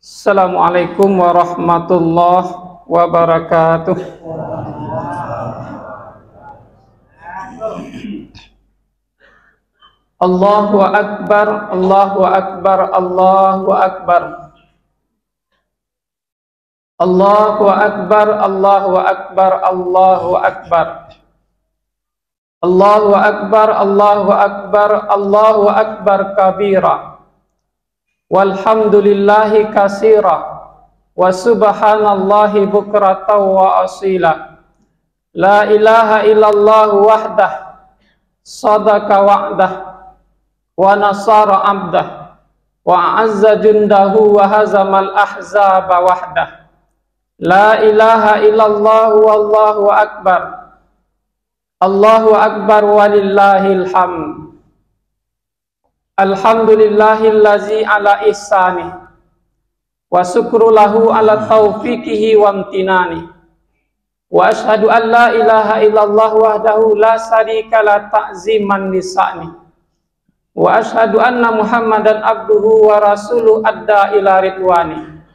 Assalamualaikum warahmatullahi wabarakatuh. Allahu akbar, Allahu akbar, Allahu akbar. Allahu akbar, Allahu akbar, Allahu akbar. Allahu akbar, Allahu akbar, Allahu akbar kabira. Walhamdulillahi katsira wa subhanallahi bukratan wa asila. La ilaha illallah wahdah sadaqa wa'dah wa nasara abdah wa azza jundahu wa hazamal ahzaba wahdah. La ilaha illallah wallahu akbar. Allahu akbar walillahil hamd. Alhamdulillahillazi ala ihsani wa syukru lahu ala taufiqihi wa amtinani. Wa ashhadu an la ilaha illallah wahdahu la syarika la ta'ziman lisani. Wa ashhadu anna Muhammadan abduhu wa rasuluhu adda ila ridwani.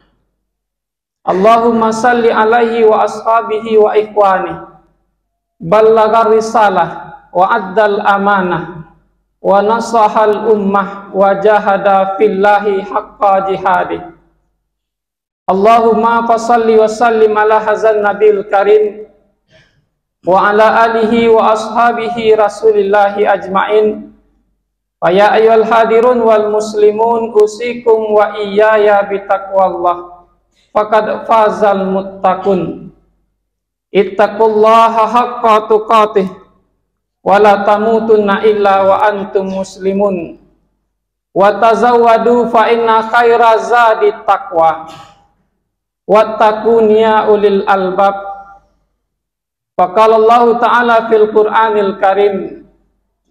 Allahumma salli alaihi wa ashabihi wa ikhwani. Ballagar risalah wa addal amanah wa nasahal ummah wa jahada fillahi haqqa jihadi. Allahumma fasalli wa sallim ala hazan nabil karim wa ala alihi wa ashabihi rasulillahi ajma'in. Wa ya ayyuhal hadirun wal muslimun usikum wa iyaya bitaqwallah faqad fazal muttaqun. Ittaqullaha haqqa tuqatih wa la tamutunna illa wa antum muslimun. Wa tazawwadu fa inna khaira zadi taqwa wattaqun ya ulil albab. Faqala Allah ta'ala fil Qur'anil Karim,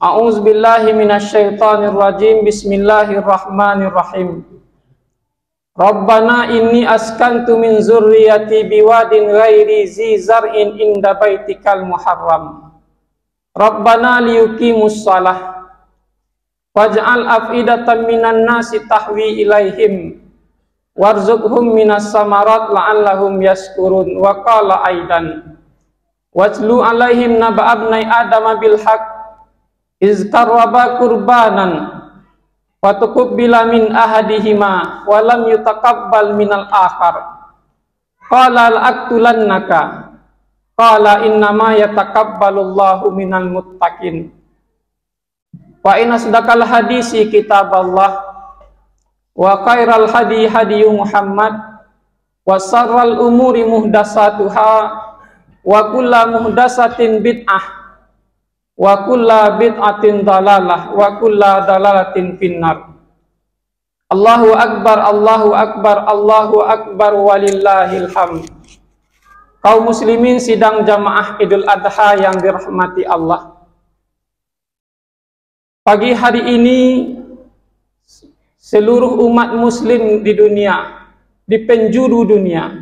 a'udzu billahi minasyaitonir rajim, bismillahirrahmanirrahim. Rabbana inni askantu min zurriyati biwadin ghairi zi zar'in inda baitikal muharram. Rabbana liyuqimus shalah waj'al af'idatan minan nasi tahwi ilaihim warzuqhum minas samarat la'allahum yashkurun. Wa qala aidan wajlu alaihim naba abnai adama bil haqq iz qarraba qurbanan fatuqbila min ahadihima wa lam yutaqabbal minal akhar. Qala la'aqtulannaka qala innama yataqabbalullahu minal muttaqin. Wa inna sadaqal hadisi kitaballah wa khairal hadi hadiyu Muhammad wa sarral umuri muhdasatuha wa kullu muhdasatin bid'ah wa kullu bid'atin dalalah wa kullu dalalatin finnar. Allahu akbar, Allahu akbar, Allahu akbar walillahil hamd. Kaum muslimin sidang jamaah Idul Adha yang dirahmati Allah. Pagi hari ini seluruh umat muslim di dunia, di penjuru dunia,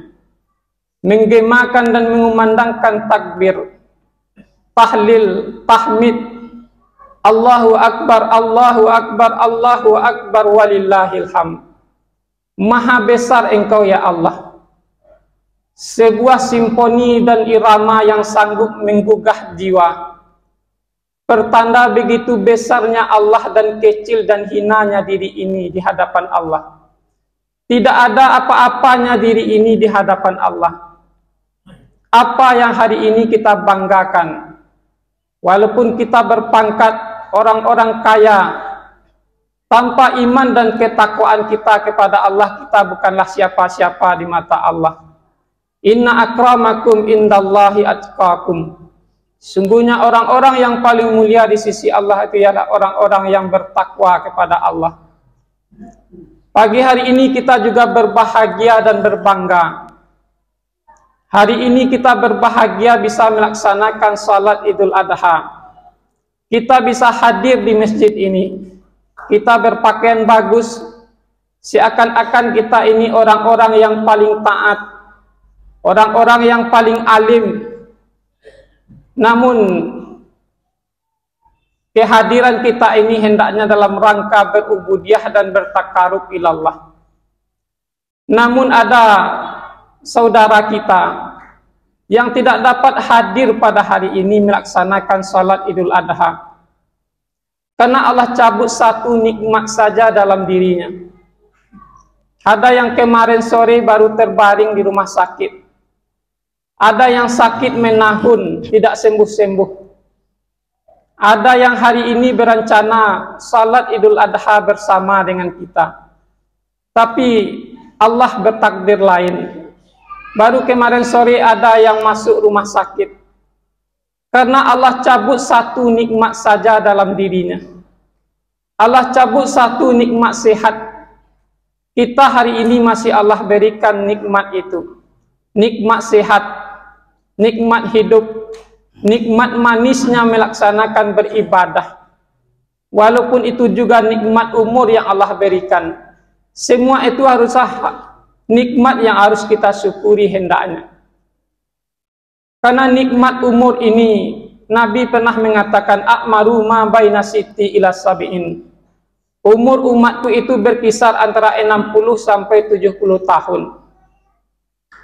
menggemakan dan mengumandangkan takbir, tahlil, tahmid, Allahu akbar, Allahu akbar, Allahu akbar walillahil hamd. Maha besar Engkau ya Allah. Sebuah simfoni dan irama yang sanggup menggugah jiwa, pertanda begitu besarnya Allah dan kecil dan hinanya diri ini di hadapan Allah. Tidak ada apa-apanya diri ini di hadapan Allah. Apa yang hari ini kita banggakan, walaupun kita berpangkat orang-orang kaya, tanpa iman dan ketakwaan kita kepada Allah, kita bukanlah siapa-siapa di mata Allah. Inna akramakum indallahi atqakum. Sungguhnya orang-orang yang paling mulia di sisi Allah itu ialah orang-orang yang bertakwa kepada Allah. Pagi hari ini kita juga berbahagia dan berbangga. Hari ini kita berbahagia bisa melaksanakan salat Idul Adha. Kita bisa hadir di masjid ini. Kita berpakaian bagus, seakan-akan kita ini orang-orang yang paling taat, orang-orang yang paling alim. Namun kehadiran kita ini hendaknya dalam rangka berubudiyah dan bertakarub ilallah. Namun ada saudara kita yang tidak dapat hadir pada hari ini melaksanakan salat Idul Adha karena Allah cabut satu nikmat saja dalam dirinya. Ada yang kemarin sore baru terbaring di rumah sakit. Ada yang sakit menahun, tidak sembuh-sembuh. Ada yang hari ini berencana salat Idul Adha bersama dengan kita. Tapi Allah bertakdir lain. Baru kemarin sore ada yang masuk rumah sakit. Karena Allah cabut satu nikmat saja dalam dirinya. Allah cabut satu nikmat sehat. Kita hari ini masih Allah berikan nikmat itu. Nikmat sehat, nikmat hidup, nikmat manisnya melaksanakan beribadah. Walaupun itu juga nikmat umur yang Allah berikan. Semua itu haruslah nikmat yang harus kita syukuri hendaknya. Karena nikmat umur ini, Nabi pernah mengatakan, A'maru ma baina siti ila sabi'in. Umur umatku itu berkisar antara 60 sampai 70 tahun.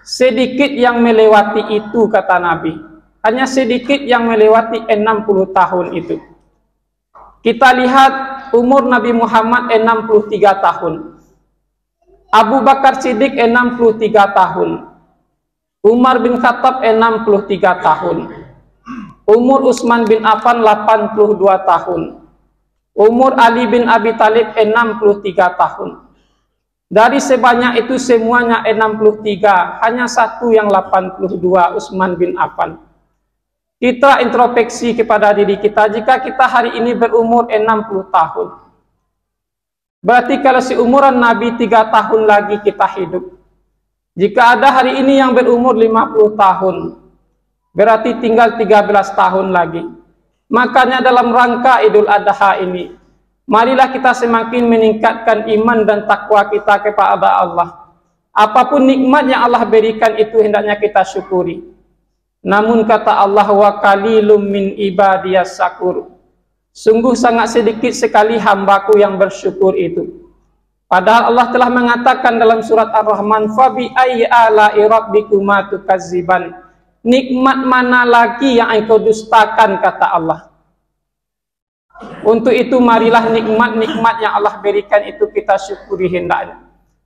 Sedikit yang melewati itu, kata Nabi. Hanya sedikit yang melewati 60 tahun itu. Kita lihat umur Nabi Muhammad 63 tahun. Abu Bakar Siddiq 63 tahun. Umar bin Khattab 63 tahun. Umur Utsman bin Affan 82 tahun. Umur Ali bin Abi Thalib 63 tahun. Dari sebanyak itu semuanya 63, hanya satu yang 82, Utsman bin Affan. Kita introspeksi kepada diri kita, jika kita hari ini berumur 60 tahun. Berarti kalau seumuran Nabi 3 tahun lagi kita hidup. Jika ada hari ini yang berumur 50 tahun, berarti tinggal 13 tahun lagi. Makanya dalam rangka Idul Adha ini, marilah kita semakin meningkatkan iman dan takwa kita kepada Allah. Apapun nikmat yang Allah berikan itu hendaknya kita syukuri. Namun kata Allah, wa qalilum min ibadiyas syakur. Sungguh sangat sedikit sekali hambaku yang bersyukur itu. Padahal Allah telah mengatakan dalam surat Ar-Rahman, fa bi ayyi ala'i rabbikuma tukazziban. Nikmat mana lagi yang engkau dustakan, kata Allah. Untuk itu marilah nikmat-nikmat yang Allah berikan itu kita syukuri hendaknya.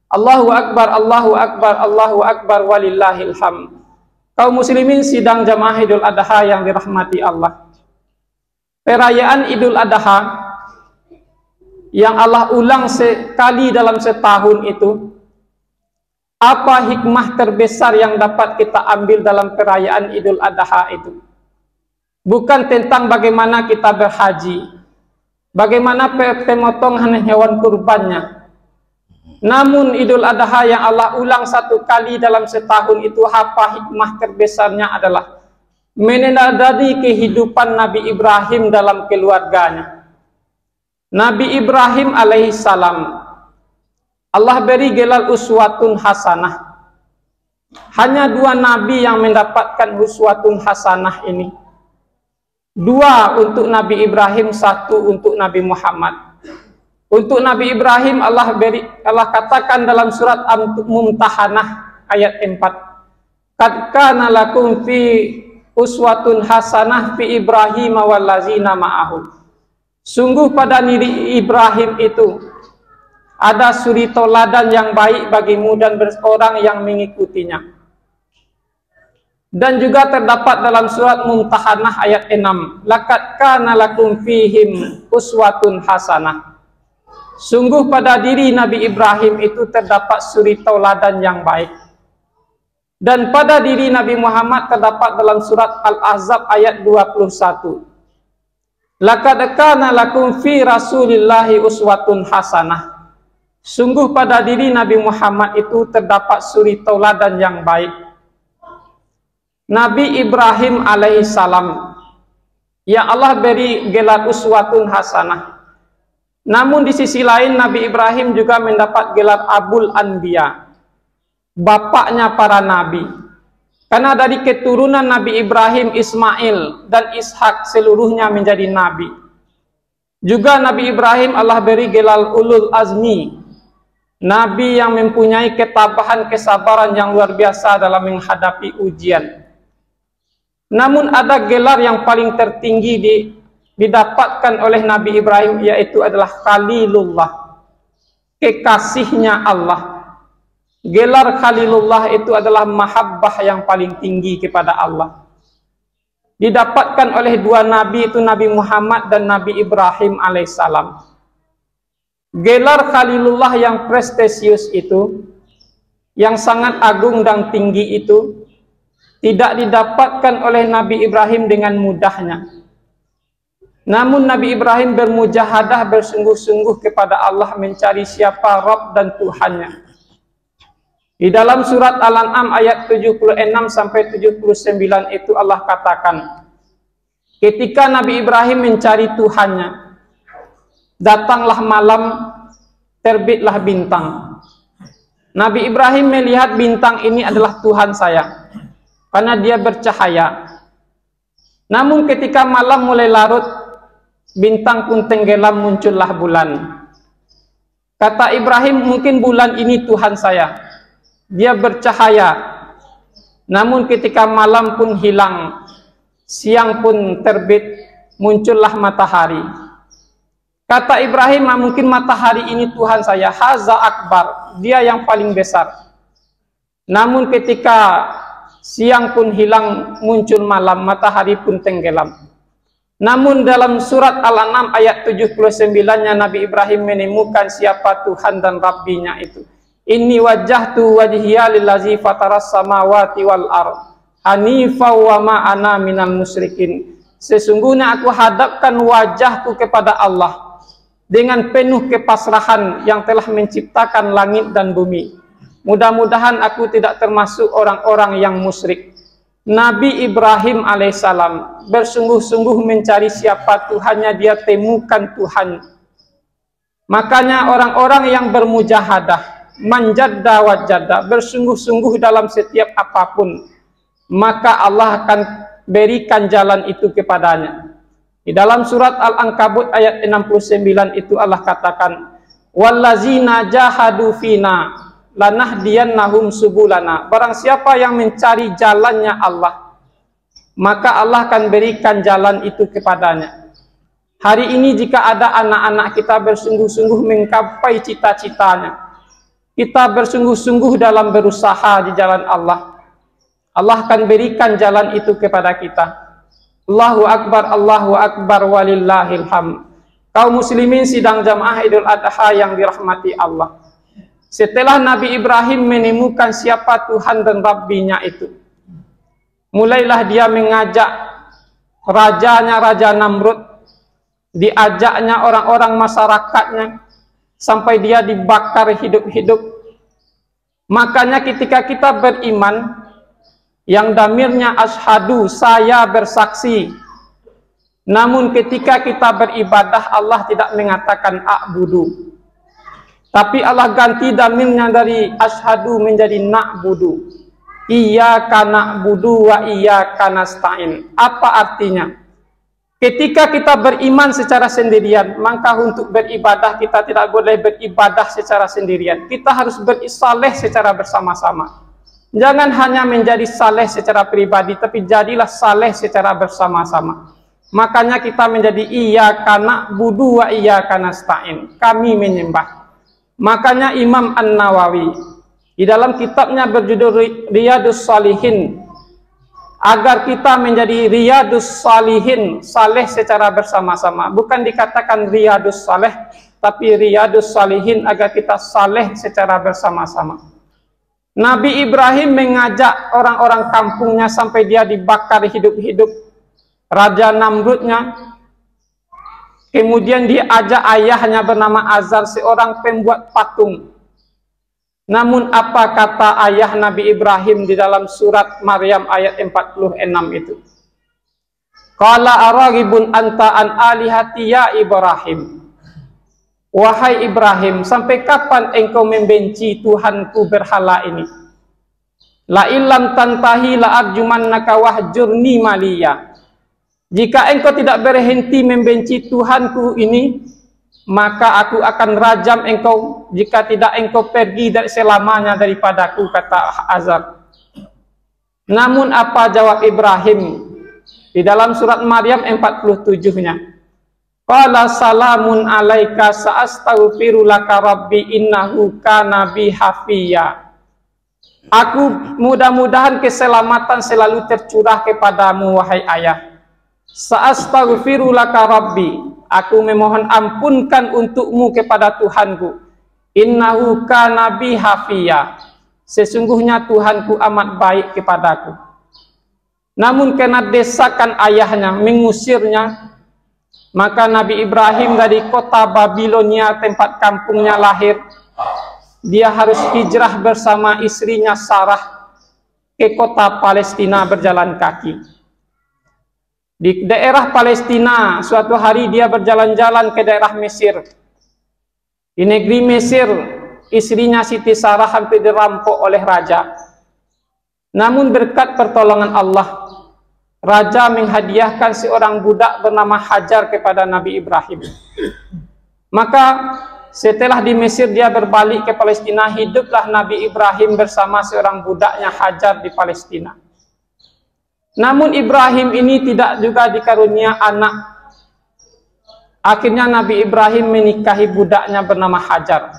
Allahu Akbar, Allahu Akbar, Allahu Akbar, walillahil hamd. Kaum muslimin sidang jamaah Idul Adha yang dirahmati Allah. Perayaan Idul Adha yang Allah ulang sekali dalam setahun itu, apa hikmah terbesar yang dapat kita ambil dalam perayaan Idul Adha itu? Bukan tentang bagaimana kita berhaji, bagaimana pemotongan hewan kurbannya. Namun Idul Adha yang Allah ulang satu kali dalam setahun itu, apa hikmah terbesarnya adalah menandai kehidupan Nabi Ibrahim dalam keluarganya. Nabi Ibrahim alaihissalam, Allah beri gelar uswatun hasanah. Hanya 2 nabi yang mendapatkan uswatun hasanah ini. 2 untuk Nabi Ibrahim, 1 untuk Nabi Muhammad. Untuk Nabi Ibrahim Allah katakan dalam surat Mumtahanah ayat 4. Qad kana lakum fi uswatun hasanah fi Ibrahim wallazina ma'ahu. Sungguh pada diri Ibrahim itu ada suri teladan yang baik bagimu dan orang yang mengikutinya. Dan juga terdapat dalam surat Mumtahanah ayat 6. Laqad kana lakum fihim uswatun hasanah. Sungguh pada diri Nabi Ibrahim itu terdapat suri teladan yang baik. Dan pada diri Nabi Muhammad terdapat dalam surat Al-Ahzab ayat 21. Laqad kana lakum fi Rasulillahi uswatun hasanah. Sungguh pada diri Nabi Muhammad itu terdapat suri tauladan yang baik. Nabi Ibrahim alaihissalam yang Allah beri gelar uswatun hasanah. Namun di sisi lain Nabi Ibrahim juga mendapat gelar Abul Anbiya, bapaknya para nabi. Karena dari keturunan Nabi Ibrahim, Ismail dan Ishak seluruhnya menjadi nabi. Juga Nabi Ibrahim Allah beri gelar Ulul Azmi, Nabi yang mempunyai ketabahan, kesabaran yang luar biasa dalam menghadapi ujian. Namun ada gelar yang paling tertinggi didapatkan oleh Nabi Ibrahim, yaitu adalah Khalilullah, kekasihnya Allah. Gelar Khalilullah itu adalah mahabbah yang paling tinggi kepada Allah. Didapatkan oleh dua nabi, itu Nabi Muhammad dan Nabi Ibrahim alaihissalam. Gelar Khalilullah yang prestisius itu, yang sangat agung dan tinggi itu, tidak didapatkan oleh Nabi Ibrahim dengan mudahnya. Namun Nabi Ibrahim bermujahadah, bersungguh-sungguh kepada Allah, mencari siapa Rabb dan Tuhannya. Di dalam surat Al-An'am ayat 76 sampai 79 itu Allah katakan, ketika Nabi Ibrahim mencari Tuhannya, datanglah malam, terbitlah bintang. Nabi Ibrahim melihat bintang ini adalah Tuhan saya, karena dia bercahaya. Namun ketika malam mulai larut, bintang pun tenggelam, muncullah bulan. Kata Ibrahim, mungkin bulan ini Tuhan saya, dia bercahaya. Namun ketika malam pun hilang, siang pun terbit, muncullah matahari. Kata Ibrahim, mungkin matahari ini Tuhan saya, haza akbar, dia yang paling besar. Namun ketika siang pun hilang, muncul malam, matahari pun tenggelam. Namun dalam surat Al-An'am ayat 79-nya Nabi Ibrahim menemukan siapa Tuhan dan Rabbinya itu. Inni wajjahtu wajhiya lillazi fataras samawati wal ardh hanifa wa ma ana minal musyrikin. Sesungguhnya aku hadapkan wajahku kepada Allah dengan penuh kepasrahan yang telah menciptakan langit dan bumi. Mudah-mudahan aku tidak termasuk orang-orang yang musyrik. Nabi Ibrahim alaihissalam bersungguh-sungguh mencari siapa Tuhannya, dia temukan Tuhan. Makanya orang-orang yang bermujahadah, manjadda wajadda, bersungguh-sungguh dalam setiap apapun, maka Allah akan berikan jalan itu kepadanya. Di dalam surat Al-Ankabut ayat 69 itu Allah katakan, wallazina jahadu fina lanahdiyannahum subulana. Barang siapa yang mencari jalannya Allah, maka Allah akan berikan jalan itu kepadanya. Hari ini jika ada anak-anak kita bersungguh-sungguh menggapai cita-citanya, kita bersungguh-sungguh dalam berusaha di jalan Allah, Allah akan berikan jalan itu kepada kita. Allahu Akbar walillahil hamd. Kaum muslimin sidang jamaah Idul Adha yang dirahmati Allah. Setelah Nabi Ibrahim menemukan siapa Tuhan dan Rabbinya itu, mulailah dia mengajak rajanya, Raja Namrud, diajaknya orang-orang masyarakatnya, sampai dia dibakar hidup-hidup. Makanya ketika kita beriman, yang damirnya asyhadu, saya bersaksi, namun ketika kita beribadah, Allah tidak mengatakan a'budu, tapi Allah ganti damirnya dari asyhadu menjadi na'budu. Iyyaka na'budu wa iyyaka nasta'in. Apa artinya? Ketika kita beriman secara sendirian, maka untuk beribadah kita tidak boleh beribadah secara sendirian. Kita harus berisaleh secara bersama-sama. Jangan hanya menjadi saleh secara pribadi, tapi jadilah saleh secara bersama-sama. Makanya kita menjadi iyyaka na'budu wa iyyaka nasta'in. Kami menyembah. Makanya Imam An-Nawawi di dalam kitabnya berjudul Riyadus Shalihin, agar kita menjadi Riyadus Shalihin, saleh secara bersama-sama. Bukan dikatakan Riyadus Saleh, tapi Riyadus Shalihin, agar kita saleh secara bersama-sama. Nabi Ibrahim mengajak orang-orang kampungnya sampai dia dibakar hidup-hidup. Raja Namrudnya, kemudian diajak ayahnya bernama Azar, seorang pembuat patung. Namun apa kata ayah Nabi Ibrahim di dalam surat Maryam ayat 46 itu? Qala araghibun anta an alihati ya Ibrahim. Wahai Ibrahim, sampai kapan engkau membenci Tuhanku berhala ini? La illam tantahi la arjumannaka wahjurni maliya. Jika engkau tidak berhenti membenci Tuhanku ini, maka aku akan rajam engkau jika tidak engkau pergi dari selamanya daripadaku, kata Azar. Namun apa jawab Ibrahim di dalam surat Maryam 47-nya? Qala salamun alaika sa'astaghfiru laka rabbi innahu kana bi hafiya. Aku mudah-mudahan keselamatan selalu tercurah kepadamu wahai ayah. Sa'astaghfiru laka rabbi, aku memohon ampunkan untukmu kepada Tuhanku. Innahu kana bi hafiya, sesungguhnya Tuhanku amat baik kepadaku. Namun karena desakan ayahnya mengusirnya, maka Nabi Ibrahim dari kota Babilonia tempat kampungnya lahir, dia harus hijrah bersama istrinya Sarah ke kota Palestina berjalan kaki. Di daerah Palestina, suatu hari dia berjalan-jalan ke daerah Mesir. Di negeri Mesir, istrinya Siti Sarah hampir dirampok oleh raja. Namun berkat pertolongan Allah, raja menghadiahkan seorang budak bernama Hajar kepada Nabi Ibrahim. Maka setelah di Mesir dia berbalik ke Palestina, hiduplah Nabi Ibrahim bersama seorang budaknya Hajar di Palestina. Namun Ibrahim ini tidak juga dikarunia anak. Akhirnya Nabi Ibrahim menikahi budaknya bernama Hajar.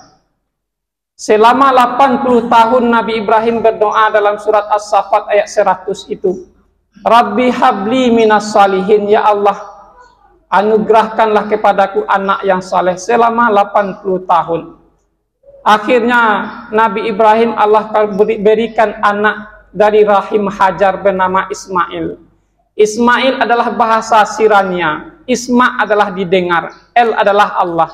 Selama 80 tahun Nabi Ibrahim berdoa dalam surat As-Saffat ayat 100 itu. Rabbi habli minas salihin, ya Allah, anugerahkanlah kepadaku anak yang saleh selama 80 tahun. Akhirnya Nabi Ibrahim Allah berikan anak dari rahim Hajar bernama Ismail. Ismail adalah bahasa Sirania. Isma adalah didengar, El adalah Allah.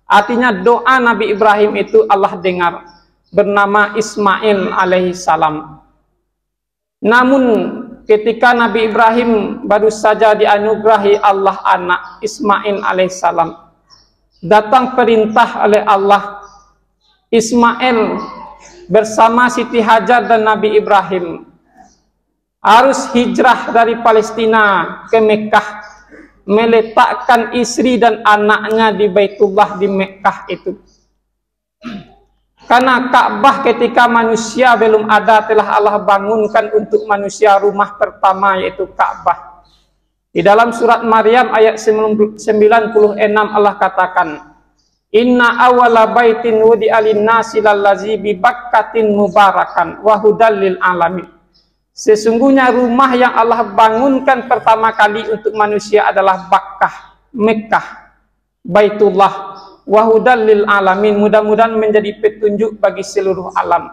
Artinya doa Nabi Ibrahim itu Allah dengar, bernama Ismail alaihissalam. Namun ketika Nabi Ibrahim baru saja dianugerahi Allah anak Ismail alaihissalam, datang perintah oleh Allah, Ismail bersama Siti Hajar dan Nabi Ibrahim harus hijrah dari Palestina ke Mekah, meletakkan istri dan anaknya di Baitullah di Mekah itu. Karena Ka'bah ketika manusia belum ada telah Allah bangunkan untuk manusia rumah pertama, yaitu Ka'bah. Di dalam surat Maryam ayat 96 Allah katakan, Inna awala baitin wudi'a lin-nasi lallazi bi Bakkatin mubarakan wa hudal lil alamin. Sesungguhnya rumah yang Allah bangunkan pertama kali untuk manusia adalah Bakkah, Mekkah, Baitullah, wa hudal lil alamin, mudah-mudahan menjadi petunjuk bagi seluruh alam.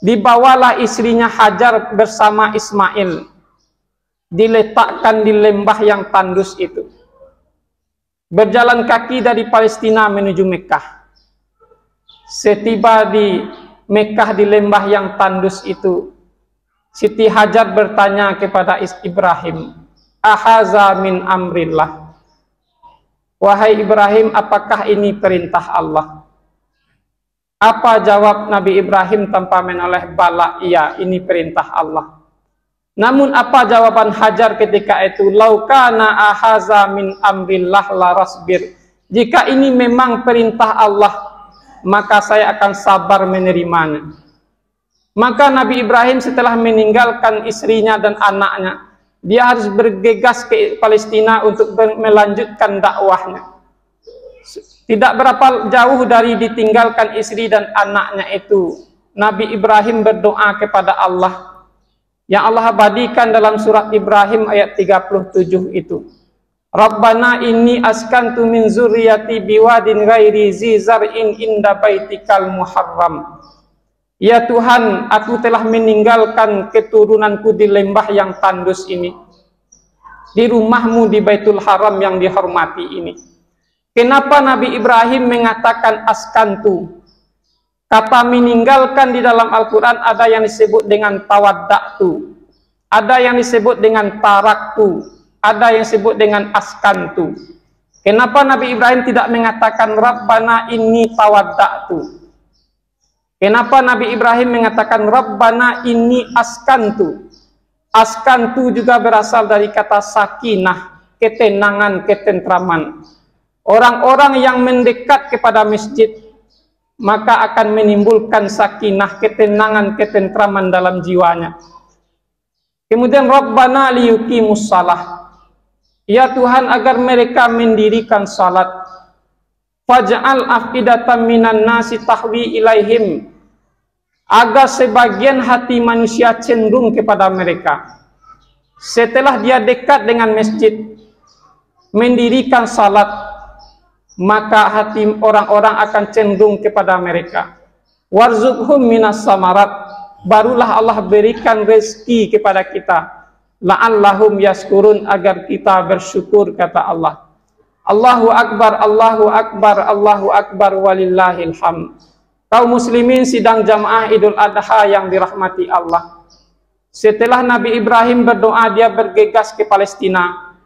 Dibawalah istrinya Hajar bersama Ismail, diletakkan di lembah yang tandus itu. Berjalan kaki dari Palestina menuju Mekah. Setiba di Mekah di lembah yang tandus itu, Siti Hajar bertanya kepada Ibrahim, Ahaza min amrillah. Wahai Ibrahim, apakah ini perintah Allah? Apa jawab Nabi Ibrahim tanpa menoleh? Bala, iya, ini perintah Allah. Namun apa jawaban Hajar ketika itu? Laukana ahaza min amrillah la rasbir. Jika ini memang perintah Allah, maka saya akan sabar menerimanya. Maka Nabi Ibrahim setelah meninggalkan istrinya dan anaknya, dia harus bergegas ke Palestina untuk melanjutkan dakwahnya. Tidak berapa jauh dari ditinggalkan istri dan anaknya itu, Nabi Ibrahim berdoa kepada Allah, yang Allah abadikan dalam surat Ibrahim ayat 37 itu. Rabbana inni askantu min zurriyati biwadin ghairi zi zar'in inda baitikal muharram. Ya Tuhan, aku telah meninggalkan keturunanku di lembah yang tandus ini, di rumahmu di Baitul Haram yang dihormati ini. Kenapa Nabi Ibrahim mengatakan askantu? Kata meninggalkan di dalam Al-Quran ada yang disebut dengan tawadda'tu, ada yang disebut dengan taraktu, ada yang disebut dengan askantu. Kenapa Nabi Ibrahim tidak mengatakan Rabbana inni tawadda'tu? Kenapa Nabi Ibrahim mengatakan Rabbana inni askantu? Askantu juga berasal dari kata sakinah, ketenangan, ketentraman. Orang-orang yang mendekat kepada masjid maka akan menimbulkan sakinah, ketenangan, ketentraman dalam jiwanya. Kemudian Rabbana liyuqimus shalah, ya Tuhan agar mereka mendirikan salat. Faj'al afidatan minan nasi tahwi ilaihim, agar sebagian hati manusia cenderung kepada mereka. Setelah dia dekat dengan masjid, mendirikan salat, maka hati orang-orang akan cenderung kepada mereka. Warzuqhum minas samarat, barulah Allah berikan rezeki kepada kita. La'allahum yaskurun, agar kita bersyukur, kata Allah. Allahu Akbar, Allahu Akbar, Allahu Akbar, walillahil hamd. Kaum muslimin sidang jamaah Idul Adha yang dirahmati Allah. Setelah Nabi Ibrahim berdoa, dia bergegas ke Palestina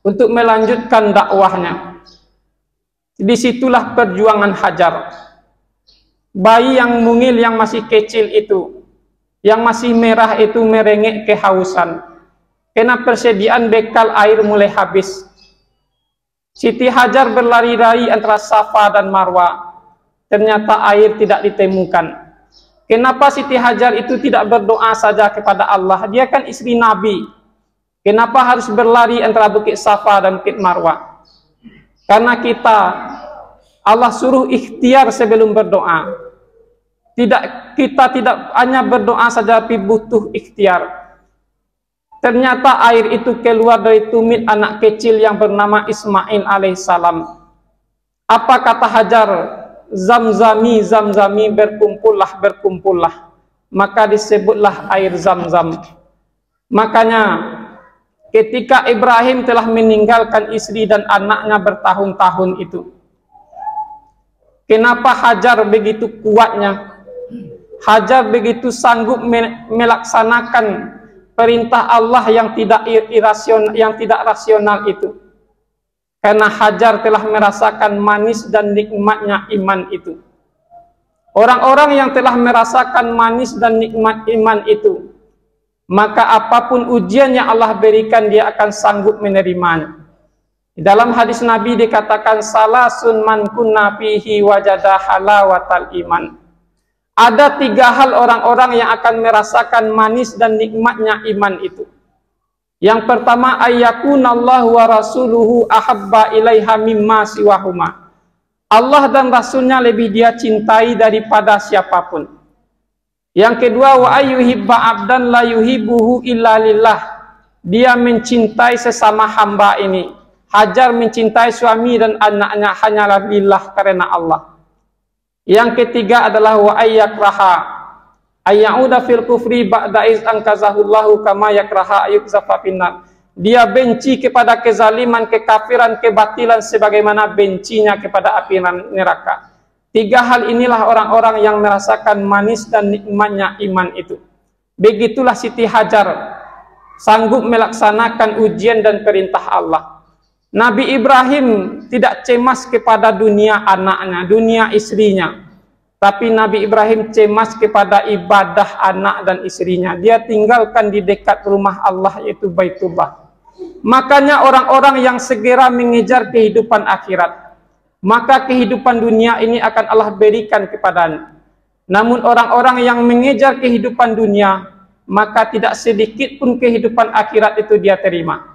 untuk melanjutkan dakwahnya. Disitulah perjuangan Hajar. Bayi yang mungil, yang masih kecil itu, yang masih merah itu merengek kehausan. Karena persediaan bekal air mulai habis. Siti Hajar berlari-lari antara Safa dan Marwa. Ternyata air tidak ditemukan. Kenapa Siti Hajar itu tidak berdoa saja kepada Allah? Dia kan istri Nabi. Kenapa harus berlari antara Bukit Safa dan Bukit Marwa? Karena Allah suruh ikhtiar sebelum berdoa. Kita tidak hanya berdoa saja, tapi butuh ikhtiar. Ternyata air itu keluar dari tumit anak kecil yang bernama Ismail alaihissalam. Apa kata Hajar? Zamzami, zamzami, berkumpullah, berkumpullah. Maka disebutlah air Zamzam. Makanya ketika Ibrahim telah meninggalkan istri dan anaknya bertahun-tahun itu, kenapa Hajar begitu kuatnya? Hajar begitu sanggup melaksanakan perintah Allah yang tidak irasional, yang tidak rasional itu. Karena Hajar telah merasakan manis dan nikmatnya iman itu. Orang-orang yang telah merasakan manis dan nikmat iman itu, maka apapun ujian yang Allah berikan, dia akan sanggup menerimanya. Dalam hadis Nabi dikatakan, salasun man kunna fihi wajada halawatal iman. Ada 3 hal orang-orang yang akan merasakan manis dan nikmatnya iman itu. Yang pertama, ayyakunallahu wa rasuluhu ahabba ilaiha mimma siwahuma. Allah dan Rasulnya lebih dia cintai daripada siapapun. Yang kedua, wa ayyuhibba abdan la yuhibbuhu illa lillah. Dia mencintai sesama hamba ini. Hajar mencintai suami dan anaknya hanyalah lillah, karena Allah. Yang ketiga adalah wa ayyakraha ayyauda fil kufri ba'da iz ankazahullahu kama yakraha ayyukzafa finnar. Dia benci kepada kezaliman, kekafiran, kebatilan sebagaimana bencinya kepada api neraka. 3 hal inilah orang-orang yang merasakan manis dan nikmatnya iman itu. Begitulah Siti Hajar sanggup melaksanakan ujian dan perintah Allah. Nabi Ibrahim tidak cemas kepada dunia anaknya, dunia istrinya. Tapi Nabi Ibrahim cemas kepada ibadah anak dan istrinya. Dia tinggalkan di dekat rumah Allah, yaitu Baitullah. Makanya orang-orang yang segera mengejar kehidupan akhirat, maka kehidupan dunia ini akan Allah berikan kepadanya. Namun orang-orang yang mengejar kehidupan dunia, maka tidak sedikit pun kehidupan akhirat itu dia terima.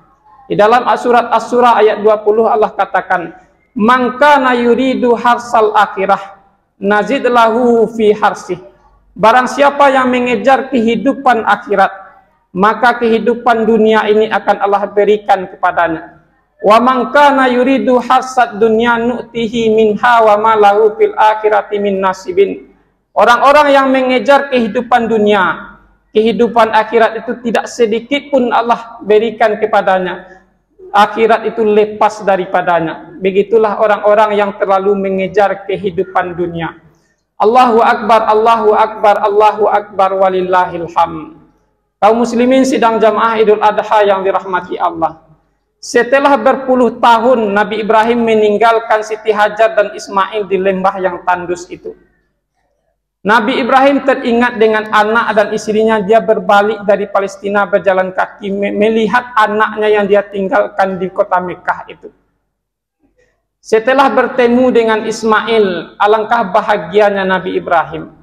Di dalam surat As-Surah ayat 20 Allah katakan, "Man kana yuridu harsal akhirah nazid lahu fi harsih." Barang siapa yang mengejar kehidupan akhirat, maka kehidupan dunia ini akan Allah berikan kepadanya. "Wa man kana yuridu harsad dunya nu'tihi minha wa ma lahu fil akhirati min nasibin." Orang-orang yang mengejar kehidupan dunia, kehidupan akhirat itu tidak sedikit pun Allah berikan kepadanya. Akhirat itu lepas daripadanya. Begitulah orang-orang yang terlalu mengejar kehidupan dunia. Allahu Akbar, Allahu Akbar, Allahu Akbar, walillahil hamd. Kaum muslimin sidang jamaah Idul Adha yang dirahmati Allah. Setelah berpuluh tahun Nabi Ibrahim meninggalkan Siti Hajar dan Ismail di lembah yang tandus itu. Nabi Ibrahim teringat dengan anak dan istrinya. Dia berbalik dari Palestina berjalan kaki melihat anaknya yang dia tinggalkan di kota Mekah itu. Setelah bertemu dengan Ismail, alangkah bahagianya Nabi Ibrahim.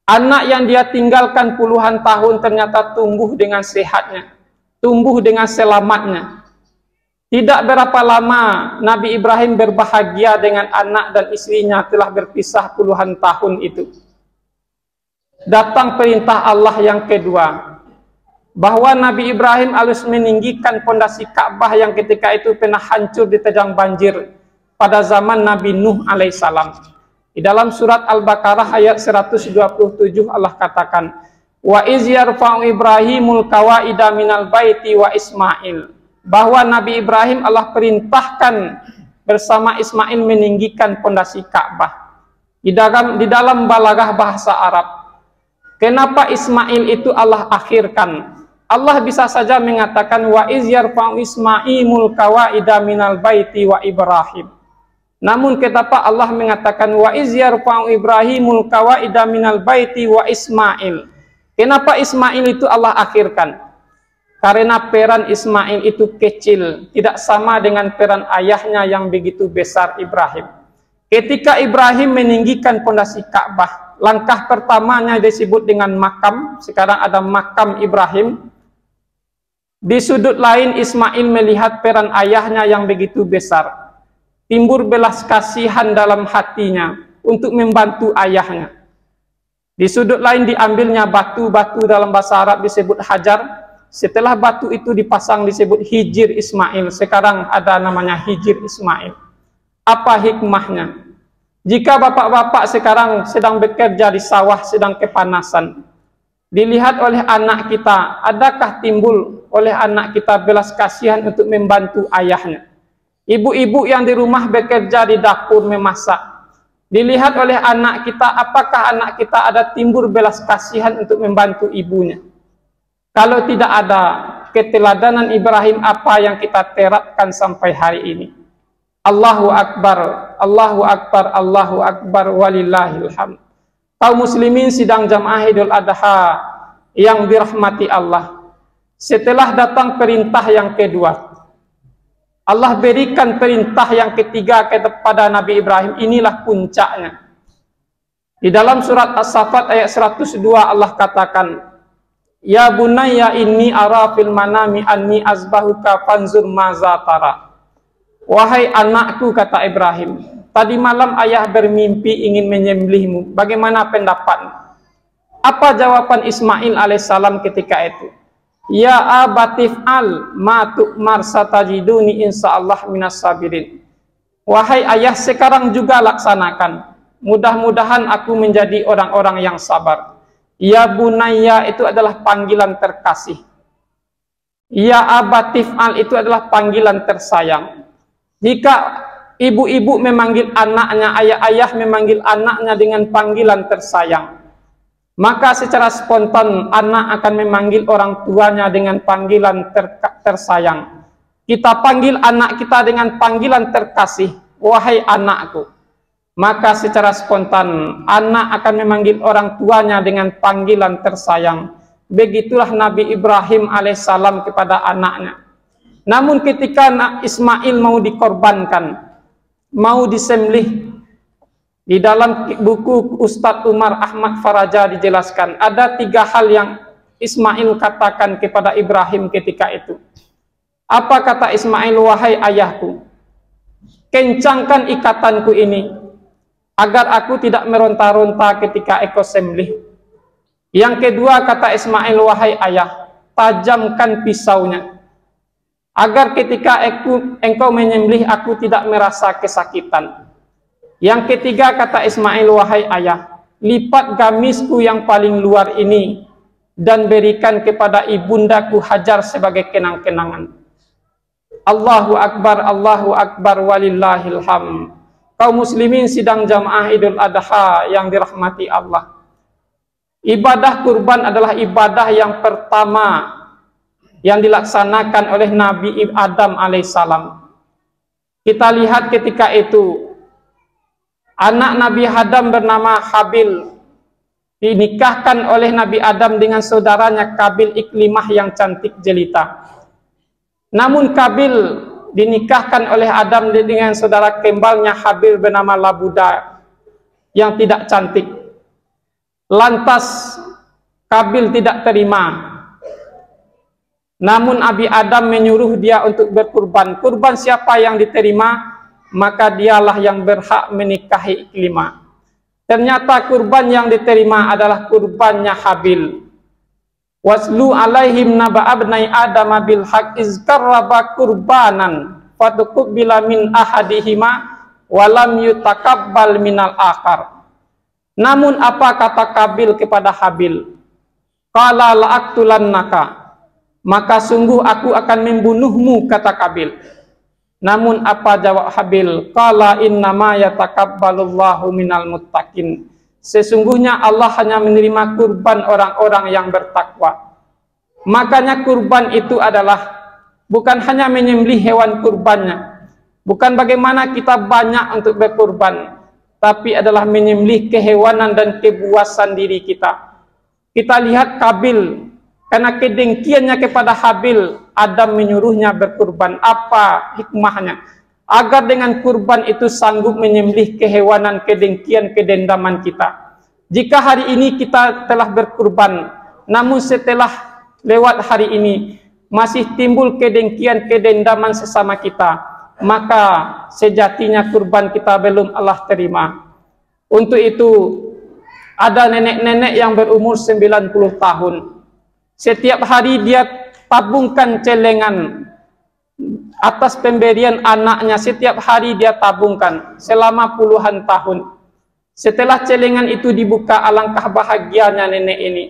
Anak yang dia tinggalkan puluhan tahun ternyata tumbuh dengan sehatnya, tumbuh dengan selamatnya. Tidak berapa lama Nabi Ibrahim berbahagia dengan anak dan istrinya telah berpisah puluhan tahun itu. Datang perintah Allah yang kedua, bahwa Nabi Ibrahim harus meninggikan pondasi Ka'bah yang ketika itu pernah hancur diterjang banjir pada zaman Nabi Nuh alaihissalam. Di dalam surat Al-Baqarah ayat 127 Allah katakan, wa iz yarfa'u Ibrahimul qawaida minal baiti wa Ismail, bahwa Nabi Ibrahim Allah perintahkan bersama Ismail meninggikan pondasi Ka'bah. Di dalam balaghah bahasa Arab, kenapa Ismail itu Allah akhirkan? Allah bisa saja mengatakan wa iz yarfa'u Ismailul qawaida minal baiti wa Ibrahim. Namun kenapa Allah mengatakan wa iz yarfa'u Ibrahimul qawaida minal baiti wa Ismail? Kenapa Ismail itu Allah akhirkan? Karena peran Ismail itu kecil, tidak sama dengan peran ayahnya yang begitu besar Ibrahim. Ketika Ibrahim meninggikan pondasi Ka'bah, langkah pertamanya disebut dengan makam. Sekarang ada makam Ibrahim. Di sudut lain Ismail melihat peran ayahnya yang begitu besar. Timbul belas kasihan dalam hatinya untuk membantu ayahnya. Di sudut lain diambilnya batu-batu, dalam bahasa Arab disebut hajar. Setelah batu itu dipasang disebut hijir Ismail. Sekarang ada namanya hijir Ismail. Apa hikmahnya? Jika bapak-bapak sekarang sedang bekerja di sawah, sedang kepanasan, dilihat oleh anak kita, adakah timbul oleh anak kita belas kasihan untuk membantu ayahnya? Ibu-ibu yang di rumah bekerja di dapur memasak, dilihat oleh anak kita, apakah anak kita ada timbul belas kasihan untuk membantu ibunya? Kalau tidak ada, keteladanan Ibrahim apa yang kita terapkan sampai hari ini? Allahu Akbar, Allahu Akbar, Allahu Akbar, walillahil hamd. Kaum muslimin sidang jamaah Idul Adha yang dirahmati Allah, setelah datang perintah yang kedua, Allah berikan perintah yang ketiga kepada Nabi Ibrahim. Inilah puncaknya. Di dalam surat As-Saffat ayat 102 Allah katakan, ya bunayya inni ara fil manami anni azbahuka fanzur maza tara. Wahai anakku, kata Ibrahim, tadi malam ayah bermimpi ingin menyembelihmu. Bagaimana pendapatmu? Apa jawaban Ismail alaihissalam ketika itu? Ya abatif al ma tu'mar satajiduni insyaallah minas sabirin. Wahai ayah, sekarang juga laksanakan. Mudah-mudahan aku menjadi orang-orang yang sabar. Ya bunayya itu adalah panggilan terkasih. Ya abatif al itu adalah panggilan tersayang. Jika ibu-ibu memanggil anaknya, ayah-ayah memanggil anaknya dengan panggilan tersayang, maka secara spontan anak akan memanggil orang tuanya dengan panggilan tersayang. Kita panggil anak kita dengan panggilan terkasih, wahai anakku. Maka secara spontan anak akan memanggil orang tuanya dengan panggilan tersayang. Begitulah Nabi Ibrahim alaihissalam kepada anaknya. Namun ketika Ismail mau dikorbankan, mau disembelih, di dalam buku Ustadz Umar Ahmad Faraja dijelaskan, ada 3 hal yang Ismail katakan kepada Ibrahim ketika itu. Apa kata Ismail? Wahai ayahku, kencangkan ikatanku ini, agar aku tidak meronta-ronta ketika engkau sembelih. Yang kedua kata Ismail, wahai ayah, tajamkan pisaunya, agar ketika engkau menyembelih aku tidak merasa kesakitan. Yang ketiga kata Ismail, wahai ayah, lipat gamisku yang paling luar ini dan berikan kepada ibundaku Hajar sebagai kenang-kenangan. Allahu Akbar, walillahil hamd. Kaum muslimin sidang jamaah Idul Adha yang dirahmati Allah. Ibadah kurban adalah ibadah yang pertama yang dilaksanakan oleh Nabi Adam alaihissalam. Kita lihat ketika itu, anak Nabi Adam bernama Habil dinikahkan oleh Nabi Adam dengan saudaranya Kabil Iklimah yang cantik jelita. Namun Kabil dinikahkan oleh Adam dengan saudara kembarnya Habil bernama Labuda yang tidak cantik. Lantas Kabil tidak terima. Namun Abi Adam menyuruh dia untuk berkurban. Kurban siapa yang diterima, maka dialah yang berhak menikahi Iklimah. Ternyata kurban yang diterima adalah kurbannya Habil. Waslu alaihim naba abnai Adam bil haq iz qarraba qurbanan fatuqbila min ahadihima wa lam yutakabbal minal akhar. Namun apa kata Kabil kepada Habil? Qala la'aqtulannaka. Maka sungguh aku akan membunuhmu, kata Kabil. Namun apa jawab Habil? Qala innama yatakabbalullahu minal muttaqin. Sesungguhnya Allah hanya menerima kurban orang-orang yang bertakwa. Makanya kurban itu adalah bukan hanya menyembelih hewan kurbannya, bukan bagaimana kita banyak untuk berkurban, tapi adalah menyembelih kehewanan dan kepuasan diri kita. Kita lihat Kabil, karena kedengkiannya kepada Habil, Adam menyuruhnya berkurban. Apa hikmahnya? Agar dengan kurban itu sanggup menyembelih kehewanan, kedengkian, kedendaman kita. Jika hari ini kita telah berkurban, namun setelah lewat hari ini masih timbul kedengkian, kedendaman sesama kita, maka sejatinya kurban kita belum Allah terima. Untuk itu ada nenek-nenek yang berumur 90 tahun. Setiap hari dia tabungkan celengan atas pemberian anaknya. Setiap hari dia tabungkan selama puluhan tahun. Setelah celengan itu dibuka, alangkah bahagianya nenek ini.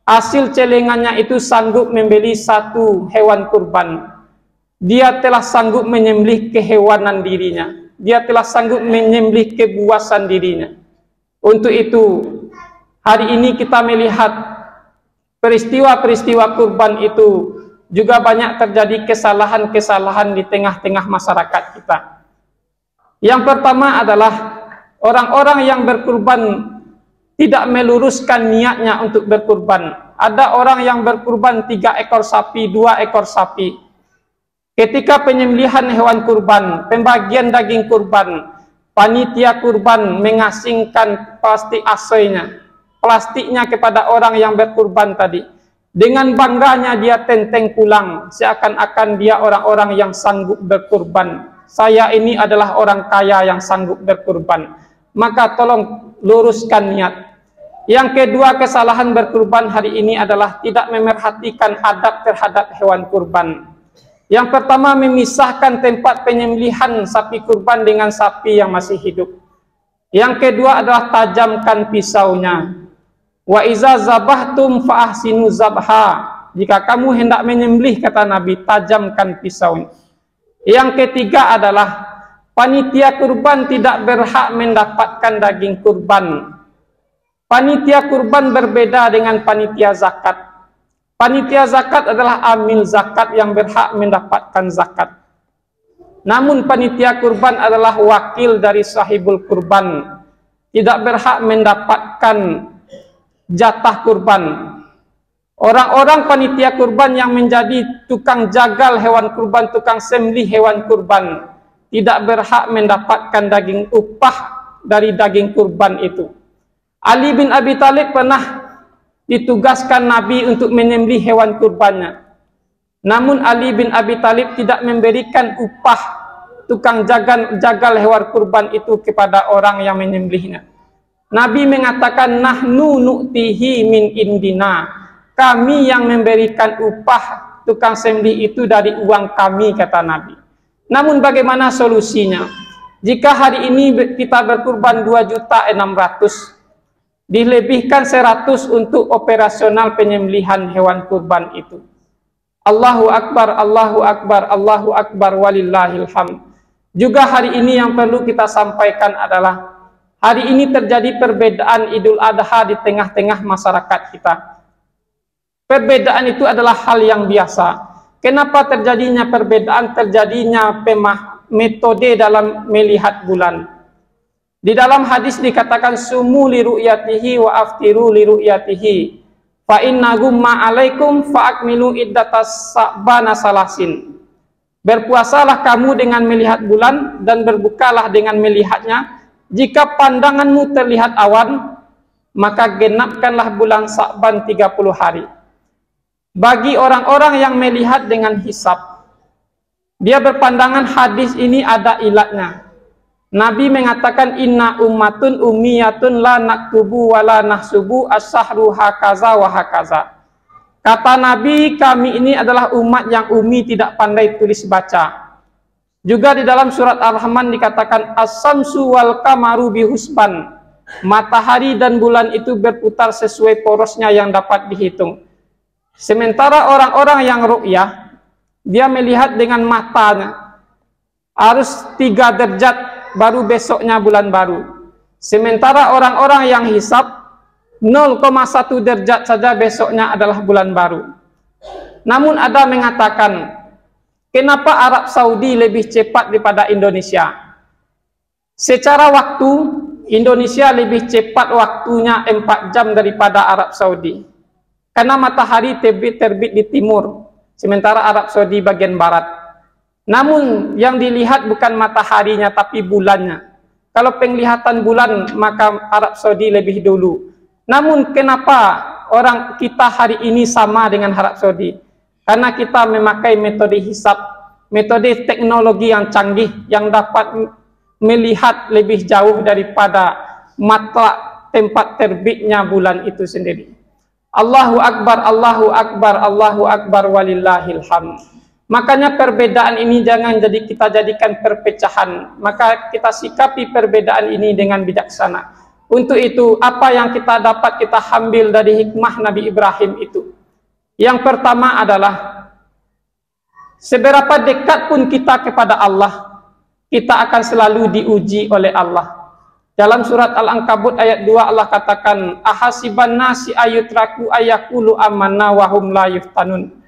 Hasil celengannya itu sanggup membeli satu hewan kurban. Dia telah sanggup menyembelih kehewanan dirinya. Dia telah sanggup menyembelih kepuasan dirinya. Untuk itu, hari ini kita melihat peristiwa-peristiwa kurban itu juga banyak terjadi kesalahan-kesalahan di tengah-tengah masyarakat kita. Yang pertama adalah orang-orang yang berkurban tidak meluruskan niatnya untuk berkurban. Ada orang yang berkurban 3 ekor sapi, 2 ekor sapi. Ketika penyembelihan hewan kurban, pembagian daging kurban, panitia kurban mengasingkan plastik asoynya, plastiknya kepada orang yang berkurban tadi. Dengan bangganya dia tenteng pulang, seakan-akan dia orang-orang yang sanggup berkurban. Saya ini adalah orang kaya yang sanggup berkurban. Maka tolong luruskan niat. Yang kedua, kesalahan berkurban hari ini adalah tidak memerhatikan adab terhadap hewan kurban. Yang pertama, memisahkan tempat penyembelihan sapi kurban dengan sapi yang masih hidup. Yang kedua adalah tajamkan pisaunya. Wa iza zabahtum fa ahsinu zabha. Jika kamu hendak menyembelih, kata Nabi, tajamkan pisaunya. Yang ketiga adalah panitia kurban tidak berhak mendapatkan daging kurban. Panitia kurban berbeda dengan panitia zakat. Panitia zakat adalah amil zakat yang berhak mendapatkan zakat. Namun panitia kurban adalah wakil dari sahibul kurban, tidak berhak mendapatkan jatah kurban. Orang-orang panitia kurban yang menjadi tukang jagal hewan kurban, tukang sembelih hewan kurban, tidak berhak mendapatkan daging upah dari daging kurban itu. Ali bin Abi Thalib pernah ditugaskan Nabi untuk menyembelih hewan kurbannya. Namun Ali bin Abi Thalib tidak memberikan upah tukang jagal hewan kurban itu kepada orang yang menyembelihnya. Nabi mengatakan, nahnu nu'tihi min indina. Kami yang memberikan upah tukang sembelih itu dari uang kami, kata Nabi. Namun bagaimana solusinya? Jika hari ini kita berkurban 2.600.000, dilebihkan 100 untuk operasional penyembelihan hewan kurban itu. Allahu Akbar, Allahu Akbar, Allahu Akbar, walillahil hamd. Juga hari ini yang perlu kita sampaikan adalah, hari ini terjadi perbedaan Idul Adha di tengah-tengah masyarakat kita. Perbedaan itu adalah hal yang biasa. Kenapa terjadinya perbedaan? Terjadinya metode dalam melihat bulan. Di dalam hadis dikatakan, sumu li ru'yatihi wa aftiru li ru'yatihi fa inna gumma alaikum fa akmilu iddatas sa'bana salasin. Berpuasalah kamu dengan melihat bulan dan berbukalah dengan melihatnya. Jika pandanganmu terlihat awan, maka genapkanlah bulan Sa'ban 30 hari. Bagi orang-orang yang melihat dengan hisab, dia berpandangan hadis ini ada ilatnya. Nabi mengatakan inna ummatun ummiyatun la naktubu wa la nahsubu as-sahru hakaza wa hakaza. Kata Nabi, kami ini adalah umat yang ummi, tidak pandai tulis baca. Juga di dalam surat Ar-Rahman dikatakan as-samsu wal kamaru bihusban. Matahari dan bulan itu berputar sesuai porosnya yang dapat dihitung. Sementara orang-orang yang ru'yah, dia melihat dengan matanya, harus 3 derajat baru besoknya bulan baru. Sementara orang-orang yang hisab 0,1 derajat saja besoknya adalah bulan baru. Namun ada mengatakan, kenapa Arab Saudi lebih cepat daripada Indonesia? Secara waktu, Indonesia lebih cepat waktunya 4 jam daripada Arab Saudi. Karena matahari terbit di timur, sementara Arab Saudi bagian barat. Namun yang dilihat bukan mataharinya tapi bulannya. Kalau penglihatan bulan maka Arab Saudi lebih dulu. Namun kenapa orang kita hari ini sama dengan Arab Saudi? Karena kita memakai metode hisab, metode teknologi yang canggih yang dapat melihat lebih jauh daripada mata tempat terbitnya bulan itu sendiri. Allahu Akbar, Allahu Akbar, Allahu Akbar walillahil hamd. Makanya perbedaan ini jangan kita jadikan perpecahan. Maka kita sikapi perbedaan ini dengan bijaksana. Untuk itu, apa yang kita dapat kita ambil dari hikmah Nabi Ibrahim itu? Yang pertama adalah, seberapa dekat pun kita kepada Allah, kita akan selalu diuji oleh Allah. Dalam surat Al-Ankabut ayat 2 Allah katakan, ahasiban nasi ayutraku ayakulu amanna wahum la yuftanun.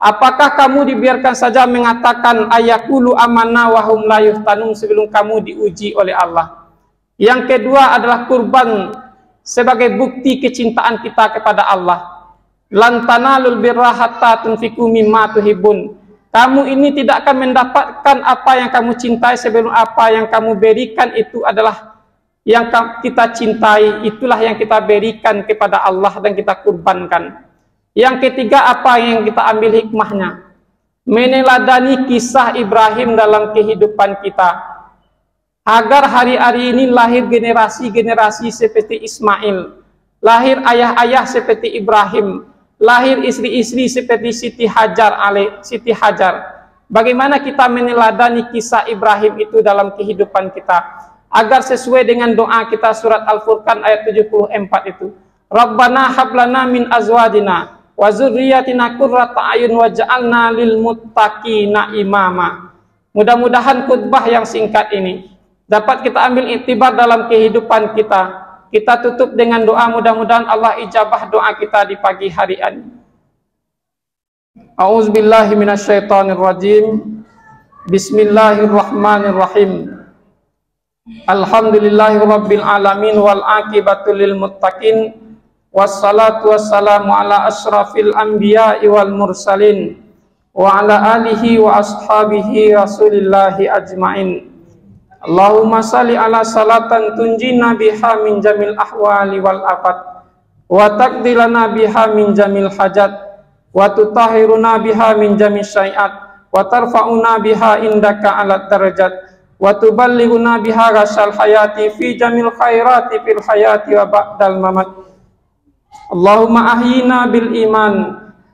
Apakah kamu dibiarkan saja mengatakan ayakulu amanna wahum la yuftanun sebelum kamu diuji oleh Allah? Yang kedua adalah kurban sebagai bukti kecintaan kita kepada Allah. Lan tanalul birra hatta tunfiqu mimma tuhibbun. Kamu ini tidak akan mendapatkan apa yang kamu cintai sebelum apa yang kamu berikan itu adalah yang kita cintai, itulah yang kita berikan kepada Allah dan kita kurbankan. Yang ketiga, apa yang kita ambil hikmahnya? Meneladani kisah Ibrahim dalam kehidupan kita, agar hari-hari ini lahir generasi-generasi seperti Ismail, lahir ayah-ayah seperti Ibrahim, lahir istri-istri seperti Siti Hajar. Bagaimana kita meneladani kisah Ibrahim itu dalam kehidupan kita, agar sesuai dengan doa kita surat Al-Furqan ayat 74 itu. Rabbana hablana min azwajina wa dzurriyyatina qurrata a'yun waj'alna lil muttaqina imama. Mudah-mudahan khutbah yang singkat ini dapat kita ambil iktibar dalam kehidupan kita. Kita tutup dengan doa, mudah-mudahan Allah ijabah doa kita di pagi hari ini. A'udzubillahi minasyaitonirrajim. Bismillahirrahmanirrahim. Alhamdulillahirabbil alamin wal aqibatu lil muttaqin. Wassalatu wassalamu ala asyrafil anbiya'i wal mursalin wa ala alihi wa ashabihi rasulillahi ajma'in. Allahumma salli ala salatan tunjina biha min jamil ahwali wal afat wa taqdilana biha min jamil hajat wa tutahhiruna biha min jamil syai'at wa tarfa'una biha indaka ala darajat wa tuballighuna biha rasyal hayati fi jamil khairati fil hayati wa ba'dal mamat. Allahumma ahyina bil iman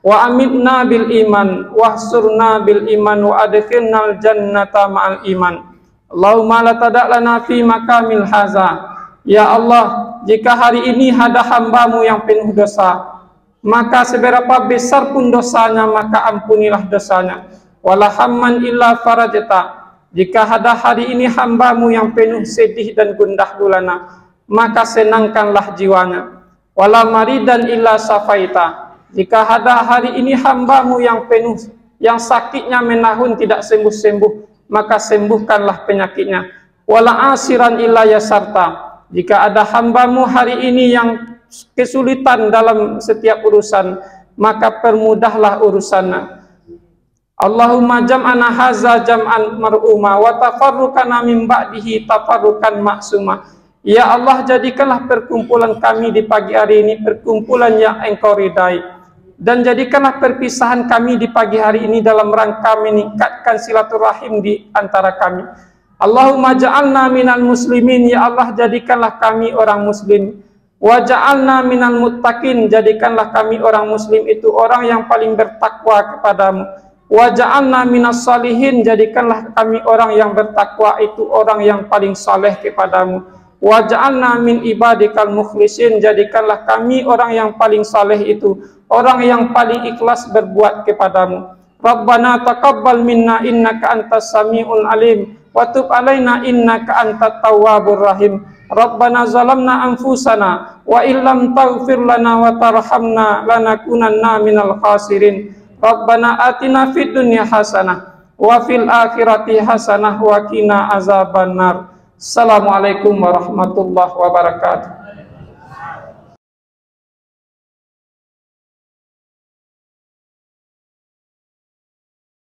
wa amitna bil iman wahsurna bil iman wa adkhilnal jannata ma'al iman. Allahumma la tada'lana fi makamil haza. Ya Allah, jika hari ini ada hambamu yang penuh dosa, maka seberapa besar pun dosanya, maka ampunilah dosanya. Wala hamman illa farajta. Jika ada hari ini hambamu yang penuh sedih dan gundah gulana, maka senangkanlah jiwanya. Wala maridan illa safaita. Jika ada hari ini hambamu yang penuh, yang sakitnya menahun tidak sembuh-sembuh, maka sembuhkanlah penyakitnya. Wala asiran illa yasarta. Jika ada hambamu hari ini yang kesulitan dalam setiap urusan, maka permudahlah urusannya. Allahumma jam'ana haza jam'an mar'uma wa tafarruqana min ba'dihi tafarruqan maksuma. Ya Allah, jadikanlah perkumpulan kami di pagi hari ini perkumpulan yang Engkau ridai, dan jadikanlah perpisahan kami di pagi hari ini dalam rangka meningkatkan silaturahim di antara kami. Allahumma ja'alna minal muslimin, ya Allah, jadikanlah kami orang muslim. Wa ja'alna minal muttaqin, jadikanlah kami orang muslim itu orang yang paling bertakwa kepadamu. Wa ja'alna minas salihin, jadikanlah kami orang yang bertakwa itu orang yang paling saleh kepadamu. Wa ja'alna min ibadikal mukhlisin, jadikanlah kami orang yang paling saleh itu orang yang paling ikhlas berbuat kepadamu. Rabbana taqabbal minna innaka antas samiul alim wa tub alaina innaka antat tawwabur rahim. Rabbana zalamna anfusana wa illam taghfir lana wa tarhamna lanakunanna minal khasirin. Rabbana atina fid dunya hasanah wa fil akhirati hasanah wa qina azabannar. Assalamualaikum warahmatullahi wabarakatuh.